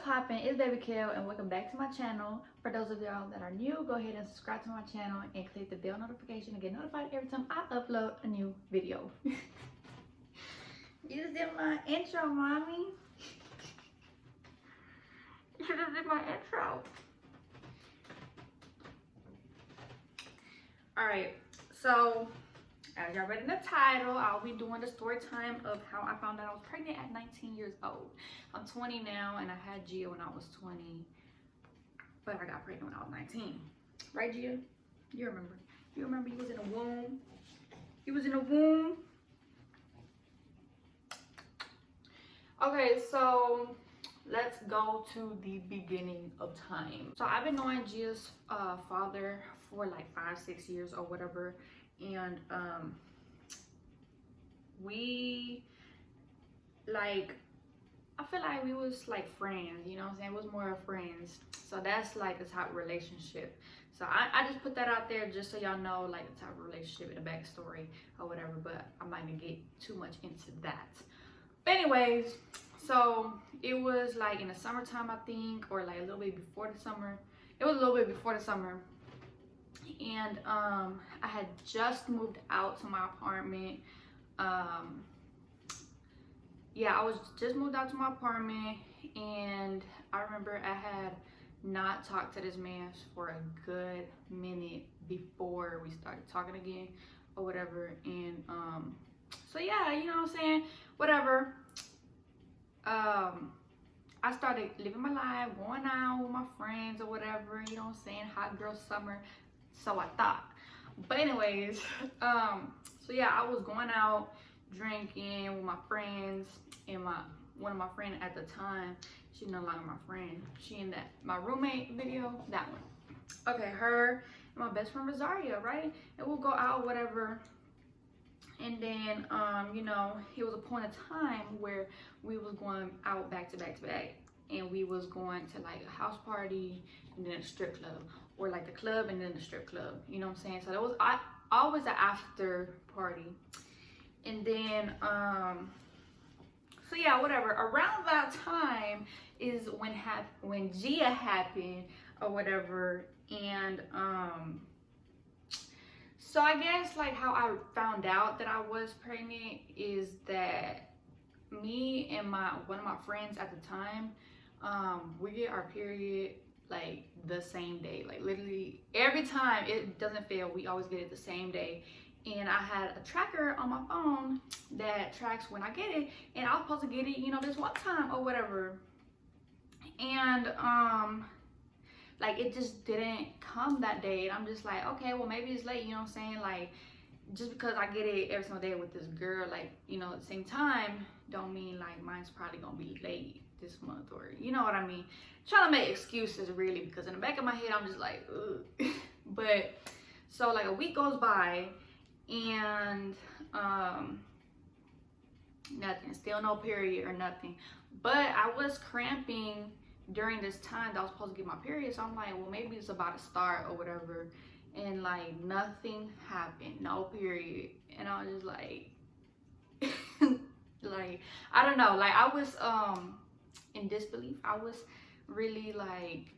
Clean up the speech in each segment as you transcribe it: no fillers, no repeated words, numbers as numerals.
poppin'? It's Baby Kel and welcome back to my channel. For those of y'all that are new, go ahead and subscribe to my channel and click the bell notification to get notified every time I upload a new video. You just did my intro, mommy. You just did my intro. Alright, so as y'all read in the title, I'll be doing the story time of how I found out I was pregnant at 19 years old. I'm 20 now and I had Gia when I was 20, but I got pregnant when I was 19. Right, Gia? You remember. You remember you was in a womb? You was in a womb? Okay, so let's go to the beginning of time. So I've been knowing Gia's father for like 5-6 years or whatever. And we like, I feel like we was like friends, you know what I'm saying? It was more of friends. So that's like the type of relationship. So I just put that out there just so y'all know like the type of relationship and the backstory or whatever, but I'm not gonna get too much into that. But anyways, so it was like in the summertime, I think, or like a little bit before the summer. It was a little bit before the summer. And I had just moved out to my apartment. Yeah, I was just moved out to my apartment, and I remember I had not talked to this man for a good minute before we started talking again or whatever. And so yeah, you know what I'm saying, whatever. I started living my life, going out with my friends or whatever, you know what I'm saying, hot girl summer. So I thought. But anyways, so yeah, I was going out drinking with my friends, and one of my friends at the time, she's no longer my friend. She in that my roommate video, that one. Okay, her and my best friend Rosaria, right? And we'll go out, whatever. And then you know, it was a point of time where we was going out back to back to back. And we was going to like a house party and then a strip club, or like the club and then the strip club, you know what I'm saying? So that was always an after party. And then so yeah, whatever, around that time is when Gia happened or whatever. And so I guess like how I found out that I was pregnant is that me and one of my friends at the time, we get our period like the same day, like literally every time, it doesn't fail, we always get it the same day. And I had a tracker on my phone that tracks when I get it, and I was supposed to get it, you know, this one time or whatever. And like it just didn't come that day, and I'm just like, okay, well maybe it's late, you know what I'm saying? Like just because I get it every single day with this girl, like, you know, at the same time, don't mean like mine's probably gonna be late this month, or you know what I mean? Trying to make excuses really, because in the back of my head I'm just like, ugh. But so like a week goes by, and nothing, still no period or nothing. But I was cramping during this time that I was supposed to get my period, so I'm like, well maybe it's about to start or whatever. And like nothing happened, no period. And I was just like like I don't know, like I was in disbelief. I was really like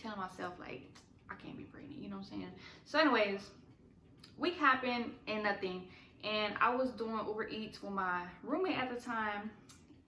telling myself like I can't be pregnant, you know what I'm saying? So anyways, week happened and nothing. And I was doing Uber Eats with my roommate at the time,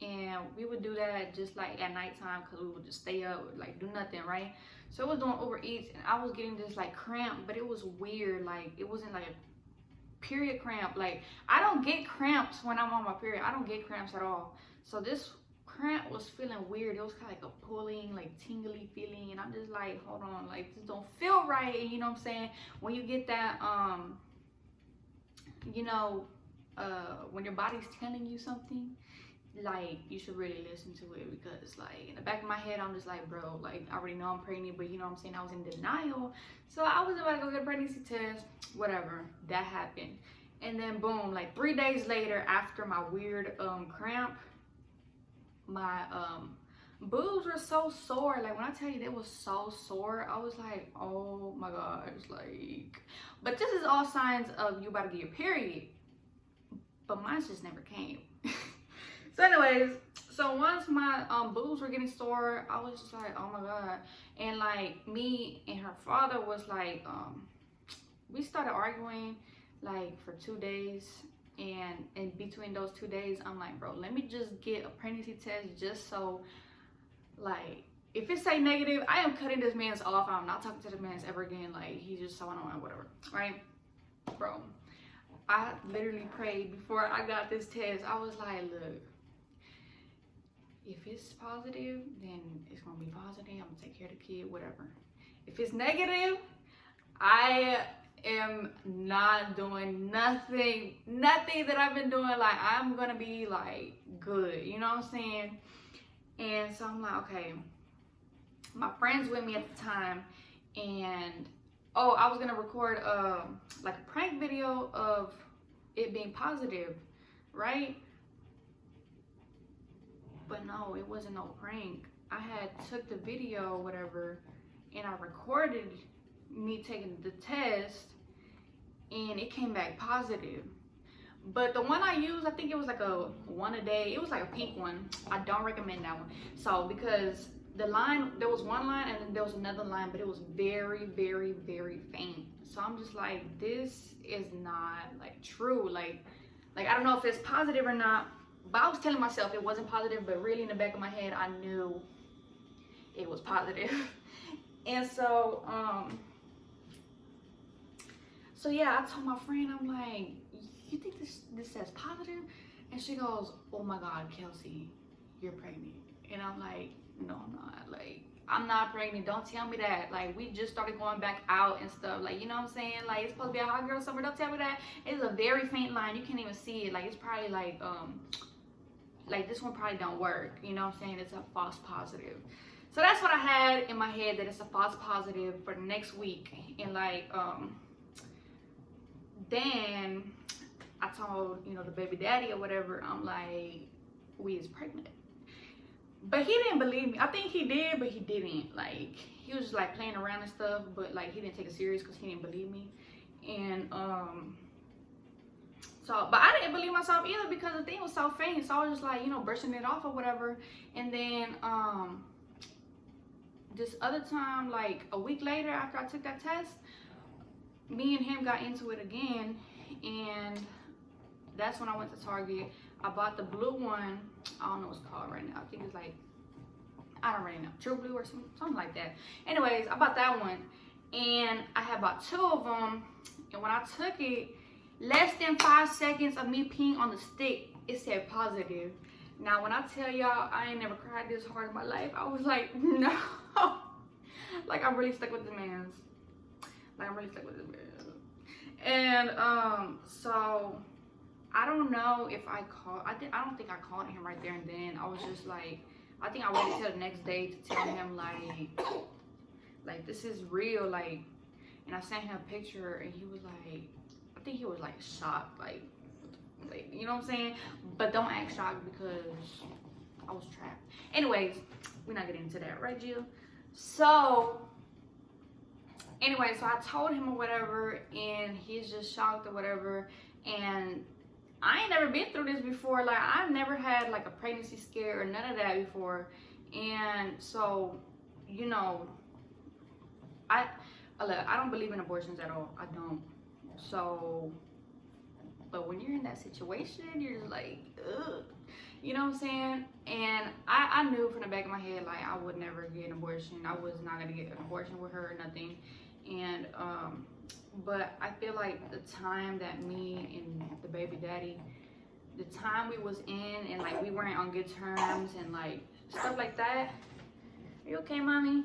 and we would do that just like at nighttime, because we would just stay up, like do nothing, right? So I was doing Uber Eats, and I was getting this like cramp, but it was weird. Like it wasn't like a period cramp. Like I don't get cramps when I'm on my period. I don't get cramps at all. So this cramp was feeling weird. It was kind of like a pulling, like tingly feeling, and I'm just like, hold on, like this don't feel right. And you know what I'm saying? When you get that you know, when your body's telling you something, like you should really listen to it, because like in the back of my head I'm just like, bro, like I already know I'm pregnant, but you know what I'm saying, I was in denial. So I was about to go get a pregnancy test, whatever. That happened. And then boom, like 3 days later, after my weird cramp, my boobs were so sore. Like when I tell you they was so sore, I was like, oh my gosh, like, but this is all signs of you about to get your period. But mine just never came. So anyways, So once my boobs were getting sore, I was just like, oh my god. And like me and her father was like, we started arguing like for 2 days. And in between those 2 days, I'm like, bro, let me just get a pregnancy test just so, like, if it say negative, I am cutting this man's off. I'm not talking to this man ever again. Like, he's just someone on whatever, right? Bro, I literally prayed before I got this test. I was like, look, if it's positive, then it's gonna be positive. I'm gonna take care of the kid, whatever. If it's negative, I am not doing nothing that I've been doing. Like, I'm gonna be like good, you know what I'm saying? And so I'm like, okay, my friends with me at the time, and I was gonna record like a prank video of it being positive, right? But no, it wasn't no prank. I had took the video, whatever, and I recorded me taking the test, and it came back positive. But the one I used, I think it was like a one a day. It was like a pink one. I don't recommend that one. So because the line, there was one line and then there was another line, but it was very, very, very faint. So I'm just like, this is not like true. Like I don't know if it's positive or not. But I was telling myself it wasn't positive, but really in the back of my head, I knew it was positive. And so, yeah, I told my friend, I'm like, you think this says positive? And she goes, oh my God, Kelsey, you're pregnant. And I'm like, no, I'm not. Like, I'm not pregnant. Don't tell me that. Like, we just started going back out and stuff. Like, you know what I'm saying? Like, it's supposed to be a hot girl summer. Don't tell me that. It's a very faint line. You can't even see it. Like, it's probably like this one probably don't work, you know what I'm saying? It's a false positive. So that's what I had in my head, that it's a false positive for the next week. And like then I told, you know, the baby daddy or whatever, I'm like, we is pregnant. But he didn't believe me. I think he did, but he didn't. Like, he was just like playing around and stuff, but like he didn't take it serious because he didn't believe me. And so, but I didn't believe myself either because the thing was so faint. So I was just like, you know, brushing it off or whatever. And then this other time, like a week later after I took that test, me and him got into it again. And that's when I went to Target. I bought the blue one. I don't know what it's called right now. I think it's like, I don't really know, True Blue or something like that. Anyways, I bought that one. And I had bought 2 of them. And when I took it, less than 5 seconds of me peeing on the stick, it said positive. Now, when I tell y'all, I ain't never cried this hard in my life. I was like, no. Like, I'm really stuck with the man's. Like, I'm really stuck with this man. And, so, I don't know if I called. I don't think I called him right there and then. I was just like, I think I waited till the next day to tell him, like, this is real. Like, and I sent him a picture, and he was like, I think he was like shocked, like you know what I'm saying? But don't act shocked because I was trapped. Anyways, we're not getting into that, right, Jill? So anyway, so I told him or whatever, and he's just shocked or whatever. And I ain't never been through this before. Like, I've never had like a pregnancy scare or none of that before. And so, you know, I don't believe in abortions at all. I don't. So, but when you're in that situation, you're just like, ugh, you know what I'm saying? And I knew from the back of my head, like, I would never get an abortion. I was not gonna get an abortion with her or nothing. And but I feel like the time that me and the baby daddy, the time we was in, and like we weren't on good terms and like stuff like that. Are you okay, mommy?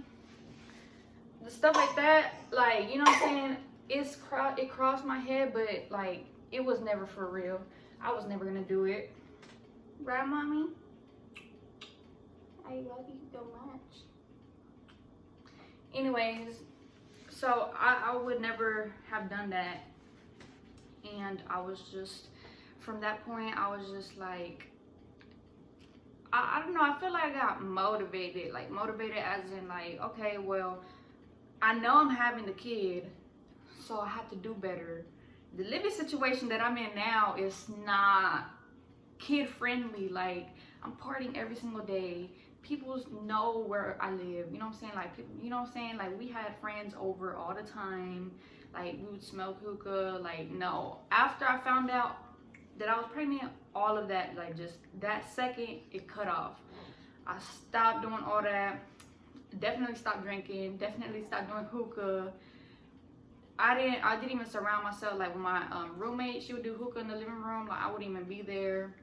The stuff like that, like, you know what I'm saying? It crossed my head, but like it was never for real. I was never gonna do it. Right, mommy? I love you so much. Anyways, so I would never have done that. And I was just, from that point, I was just like, I don't know, I feel like I got motivated. Like, motivated as in like, okay, well, I know I'm having the kid, so I have to do better. The living situation that I'm in now is not kid friendly. Like, I'm partying every single day. People know where I live, you know what I'm saying? Like, people, you know what I'm saying? Like, we had friends over all the time. Like, we would smoke hookah. Like, no. After I found out that I was pregnant, all of that, like, just that second, it cut off. I stopped doing all that. Definitely stopped drinking. Definitely stopped doing hookah. I didn't even surround myself, like, with my roommate. She would do hookah in the living room. Like, I wouldn't even be there.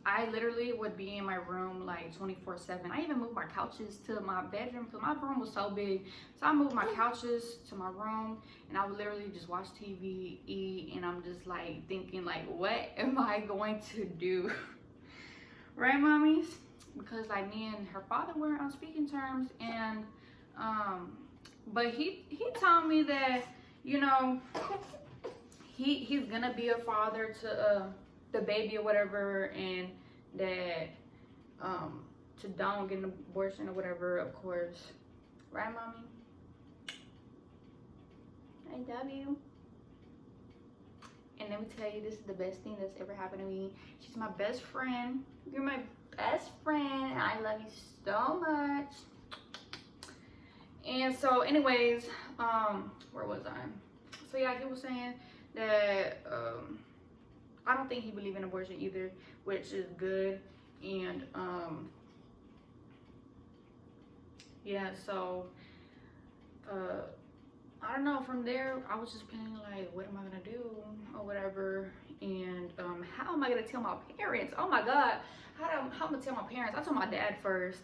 I literally would be in my room like 24/7. I even moved my couches to my bedroom because my room was so big. So I moved my couches to my room, and I would literally just watch TV, eat, and I'm just like thinking, like, what am I going to do? Right, mommies? Because like me and her father weren't on speaking terms, and but he told me that, you know, he's gonna be a father to the baby or whatever, and that to don't get an abortion or whatever, of course. Right, mommy? I love you. And let me tell you, this is the best thing that's ever happened to me. She's my best friend. You're my best friend. I love you so much. And so anyways, where was I? So yeah, he was saying that I don't think he believes in abortion either, which is good. And yeah, so I don't know, from there I was just planning like, what am I gonna do or whatever, and how am I gonna tell my parents? Oh my god, how am I gonna tell my parents? I told my dad first.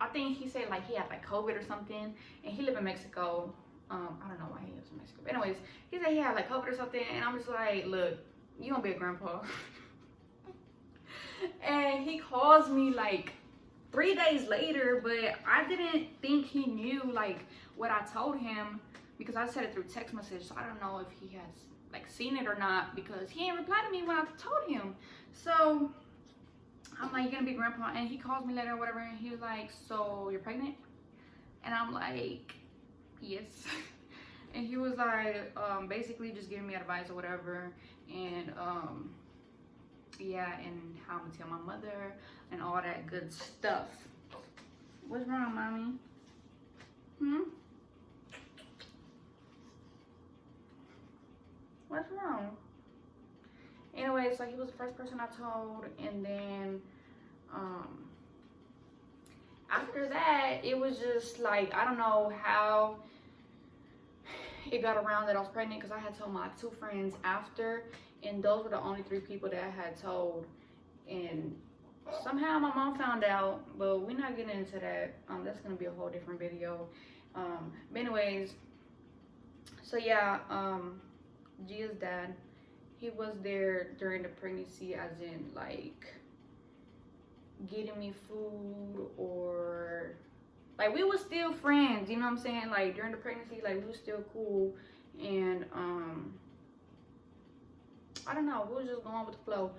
I think he said like he had like COVID or something, and he lived in Mexico. I don't know why he lives in Mexico, but anyways, he said he had like COVID or something, and I'm just like, look, you gonna be a grandpa. And he calls me like 3 days later, but I didn't think he knew like what I told him, because I said it through text message, so I don't know if he has like seen it or not, because he didn't reply to me when I told him. So I'm like, you're gonna be grandpa? And he calls me later or whatever, and he was like, so you're pregnant? And I'm like, yes. And he was like, basically just giving me advice or whatever, and yeah, and how I'm gonna tell my mother and all that good stuff. What's wrong, mommy? What's wrong? Anyway, so he was the first person I told, and then after that, it was just like, I don't know how it got around that I was pregnant, because I had told my 2 friends after, and those were the only 3 people that I had told. And somehow my mom found out, but we're not getting into that. That's gonna be a whole different video. But anyways, so yeah, Gia's dad, he was there during the pregnancy, as in like getting me food, or like we were still friends, you know what I'm saying? Like during the pregnancy, like we were still cool, and I don't know, we was just going with the flow.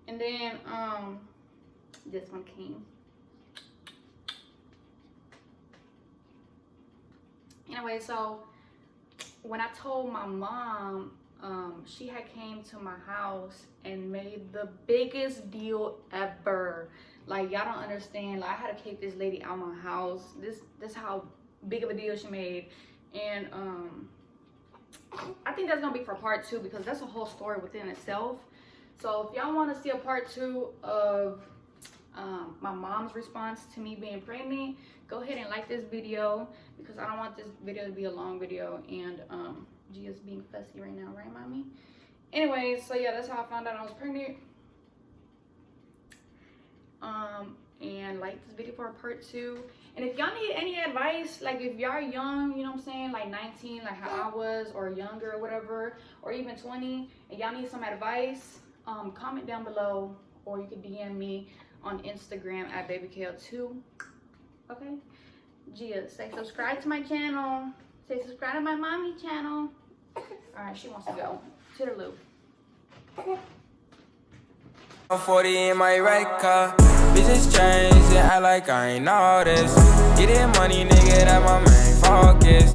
And then this one came. Anyway, so when I told my mom, she had came to my house and made the biggest deal ever. Like, y'all don't understand. Like, I had to kick this lady out of my house. This how big of a deal she made. And I think that's gonna be for part 2, because that's a whole story within itself. So if y'all want to see a part 2 of my mom's response to me being pregnant, go ahead and like this video, because I don't want this video to be a long video. And Gia's being fussy right now, right, mommy? Anyways, so yeah, that's how I found out I was pregnant. And like this video for a part 2. And if y'all need any advice, like if y'all are young, you know what I'm saying, like 19, like how I was, or younger or whatever, or even 20, and y'all need some advice, comment down below, or you can DM me on Instagram at BabyKale2. Okay? Gia, say subscribe to my channel. Say subscribe to my mommy channel. Alright, she wants to go. Toodaloo. 40 in my right car. Business change, yeah, I like I ain't all this. Get that money, nigga, that my main focus.